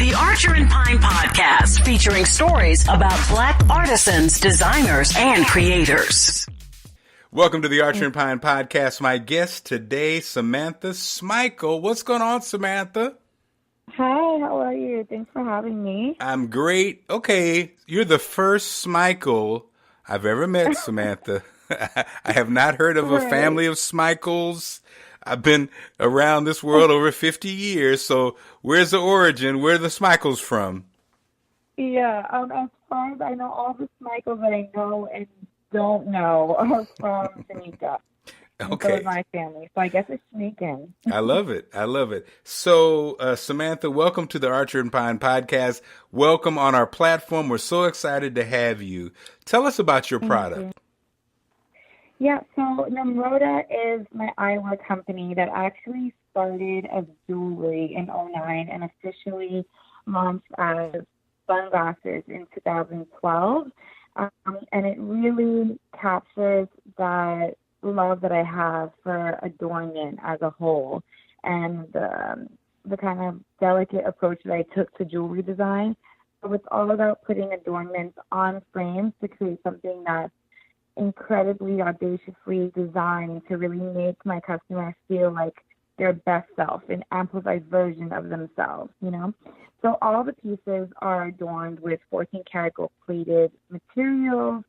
the Archer and Pine podcast, featuring stories about Black artisans, designers, and creators. Welcome to the Archer and Pine podcast. My guest today, Samantha Smikle. What's going on, Samantha? Hi, how are you? Thanks for having me. I'm great. Okay, you're the first Smikle I've ever met, Samantha. I have not heard of a family of Smikles. I've been around this world over 50 years, so where's the origin? Where are the Smikles from? Yeah, as far as I know, all the Smikles that I know and don't know are from Jamaica. Okay. So is my family, so I guess it's Jamaican. I love it. I love it. So, Samantha, welcome to the Archer and Pine podcast. Welcome on our platform. We're so excited to have you. Tell us about your product. Yeah, so Tnemnroda is my eyewear company that actually started as jewelry in '09 and officially launched as sunglasses in 2012. And it really captures that love that I have for adornment as a whole and the kind of delicate approach that I took to jewelry design. So it's all about putting adornments on frames to create something that's incredibly audaciously designed to really make my customers feel like their best self, an amplified version of themselves, you know? So all the pieces are adorned with 14-karat gold-plated materials,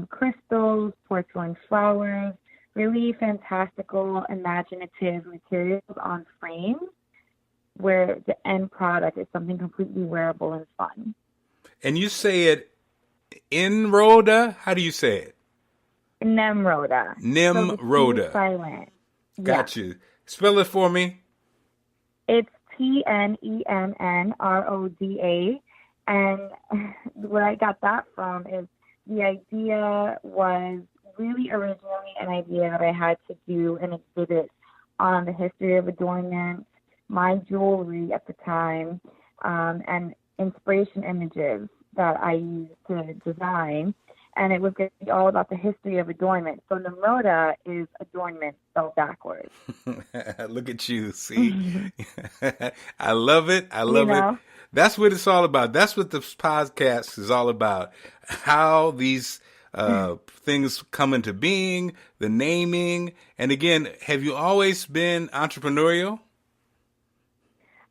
crystals, porcelain flowers, really fantastical, imaginative materials on frames where the end product is something completely wearable and fun. And you say it Tnemnroda? How do you say it? Tnemnroda. Tnemnroda. So silent. Got you. Spell it for me. It's Tnemnroda. And where I got that from is the idea was really originally an idea that I had to do an exhibit on the history of adornment, my jewelry at the time, and inspiration images that I used to design. And it was going to be all about the history of adornment. So Tnemnroda is adornment spelled backwards. Look at you, see? I love it. I love it. That's what it's all about. That's what this podcast is all about. How these things come into being, the naming. And again, have you always been entrepreneurial?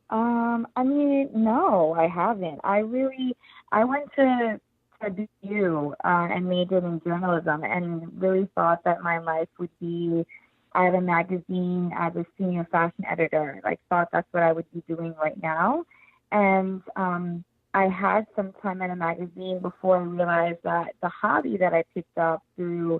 I mean, no, I haven't. I went to BU and majored in journalism and really thought that my life would be at a magazine as a senior fashion editor. Like, thought that's what I would be doing right now. And I had some time at a magazine before I realized that the hobby that I picked up through,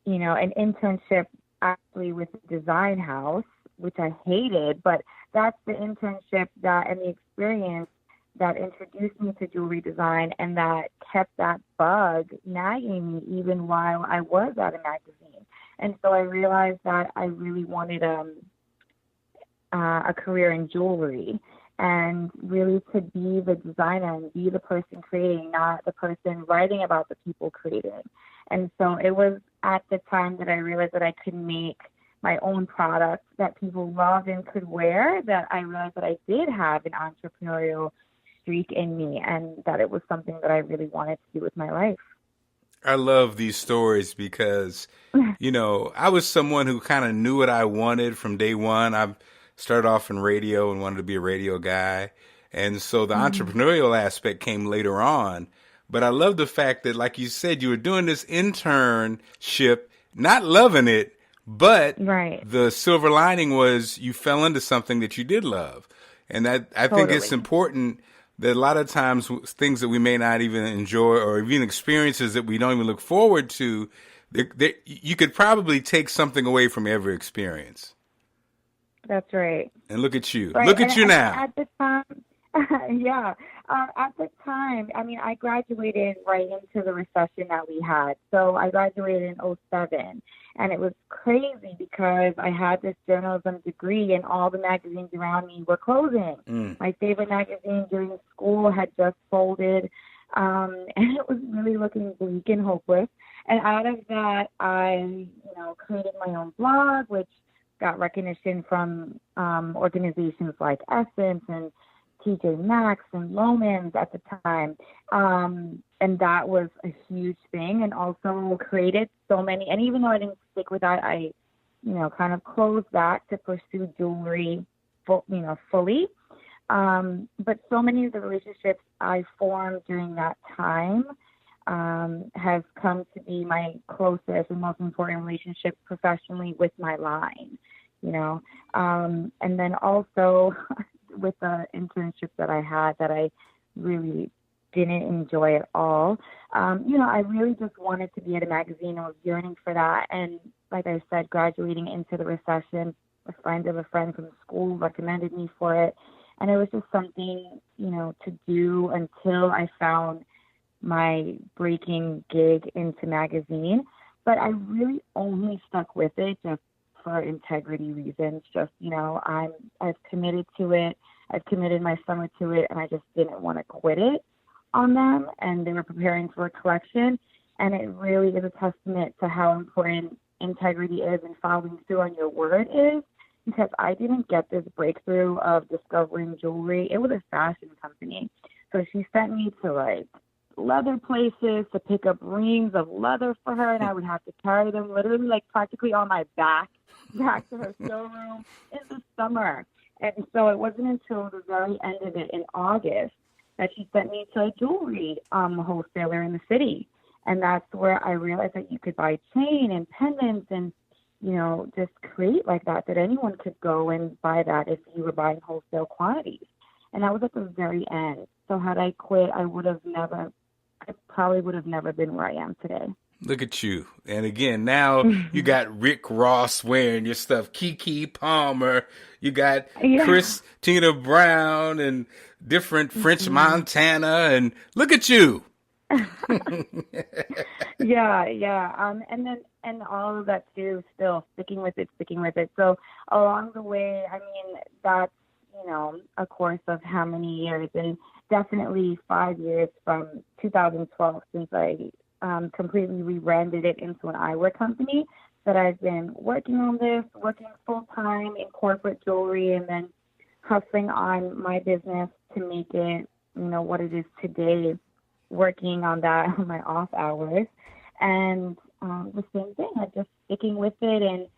you know, an internship actually with a design house, which I hated, but that's the internship that and the experience that introduced me to jewelry design and that kept that bug nagging me even while I was at a magazine. And so I realized that I really wanted a career in jewelry and really to be the designer and be the person creating, not the person writing about the people creating. And so it was at the time that I realized that I could make my own products that people loved and could wear, that I realized that I did have an entrepreneurial streak in me and that it was something that I really wanted to do with my life. I love these stories because, you know, I was someone who kind of knew what I wanted from day one. I started off in radio and wanted to be a radio guy. And so the entrepreneurial aspect came later on. But I love the fact that, like you said, you were doing this internship, not loving it, but the silver lining was you fell into something that you did love. And that I think it's important that a lot of times things that we may not even enjoy or even experiences that we don't even look forward to, you could probably take something away from every experience. That's right. And look at you. Right. Look at you now. At the time, yeah. At the time, I mean, I graduated right into the recession that we had. So I graduated in '07. And it was crazy because I had this journalism degree and all the magazines around me were closing. My favorite magazine during school had just folded. And it was really looking bleak and hopeless. And out of that, I, created my own blog, which got recognition from organizations like Essence and TJ Maxx and Lomans at the time. And that was a huge thing, and also created so many. And even though I didn't stick with that, I, kind of closed back to pursue jewelry, fully. But so many of the relationships I formed during that time has come to be my closest and most important relationship professionally with my line, and then also with the internships that I had that I really didn't enjoy at all. I really just wanted to be at a magazine. I was yearning for that. And like I said, graduating into the recession, a friend of a friend from school recommended me for it. And it was just something, to do until I found my breaking gig into magazine. But I really only stuck with it just for integrity reasons. Just, I've committed to it. I've committed my summer to it, and I just didn't want to quit it on them. And they were preparing for a collection. And it really is a testament to how important integrity is and following through on your word is, because I didn't get this breakthrough of discovering jewelry. It was a fashion company. So she sent me to leather places to pick up rings of leather for her, and I would have to carry them literally practically on my back to her showroom in the summer. And so it wasn't until the very end of it in August that she sent me to a jewelry wholesaler in the city. And that's where I realized that you could buy chain and pendants and, just create like that anyone could go and buy that if you were buying wholesale quantities. And that was at the very end. So had I quit, I probably would have never been where I am today. Look at you. And again, now you got Rick Ross wearing your stuff, Keke Palmer, you got Christina Brown and different French Montana, and look at you. Yeah. And all of that too, still sticking with it. So along the way, that's, a course of how many years, and definitely 5 years from 2012 since I completely rebranded it into an eyewear company, that I've been working on this, working full time in corporate jewelry, and then hustling on my business to make it, what it is today, working on that on my off hours. And the same thing, just sticking with it and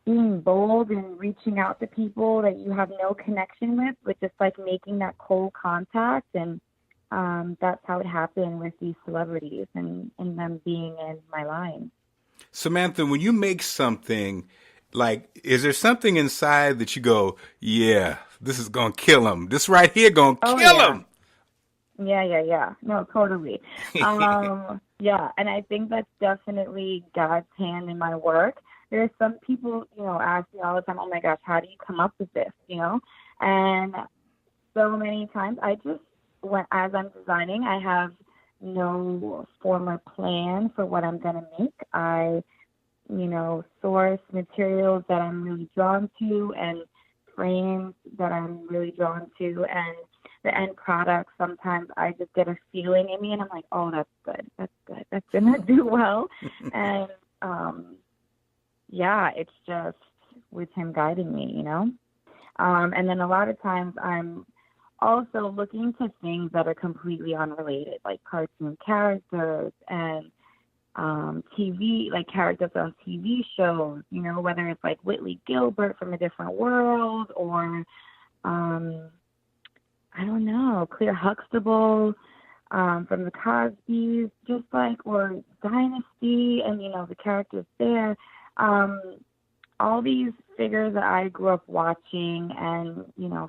being bold and reaching out to people that you have no connection with just making that cold contact. And that's how it happened with these celebrities and them being in my line. Samantha, when you make something, is there something inside that you go, yeah, this is going to kill him. This right here going to kill him. Yeah. No, totally. Yeah, and I think that's definitely God's hand in my work. There are some people, ask me all the time, oh my gosh, how do you come up with this, And so many times as I'm designing, I have no former plan for what I'm going to make. I, source materials that I'm really drawn to and frames that I'm really drawn to, and the end product, sometimes I just get a feeling in me and I'm like, oh, that's good. That's going to do well. And, it's just with him guiding me, And then a lot of times I'm also looking to things that are completely unrelated, like cartoon characters and TV, like characters on TV shows, whether it's like Whitley Gilbert from A Different World or, I don't know, Claire Huxtable from the Cosbys, or Dynasty, and, the characters there. All these figures that I grew up watching and,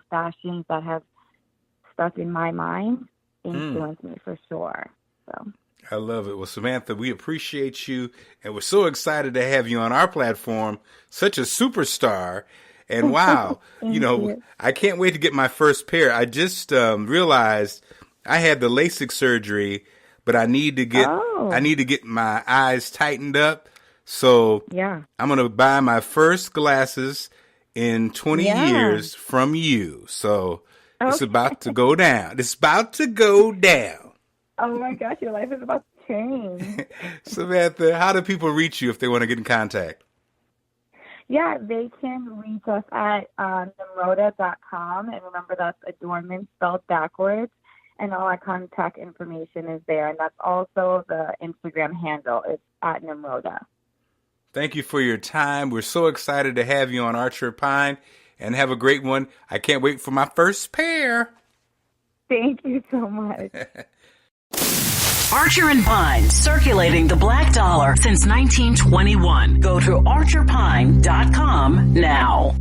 fashions that have stuck in my mind influenced me for sure. So I love it. Well, Samantha, we appreciate you, and we're so excited to have you on our platform, such a superstar. And wow, you. I can't wait to get my first pair. I just realized I had the LASIK surgery, but I need to get my eyes tightened up. So I'm going to buy my first glasses in 20 years from you. So it's about to go down. It's about to go down. Oh my gosh, your life is about to change. Samantha, how do people reach you if they want to get in contact? Yeah, they can reach us at Tnemnroda.com. And remember, that's adornment spelled backwards. And all our contact information is there. And that's also the Instagram handle. It's at Tnemnroda. Thank you for your time. We're so excited to have you on Archer Pine, and have a great one. I can't wait for my first pair. Thank you so much. Archer and Pine, circulating the black dollar since 1921. Go to archerpine.com now.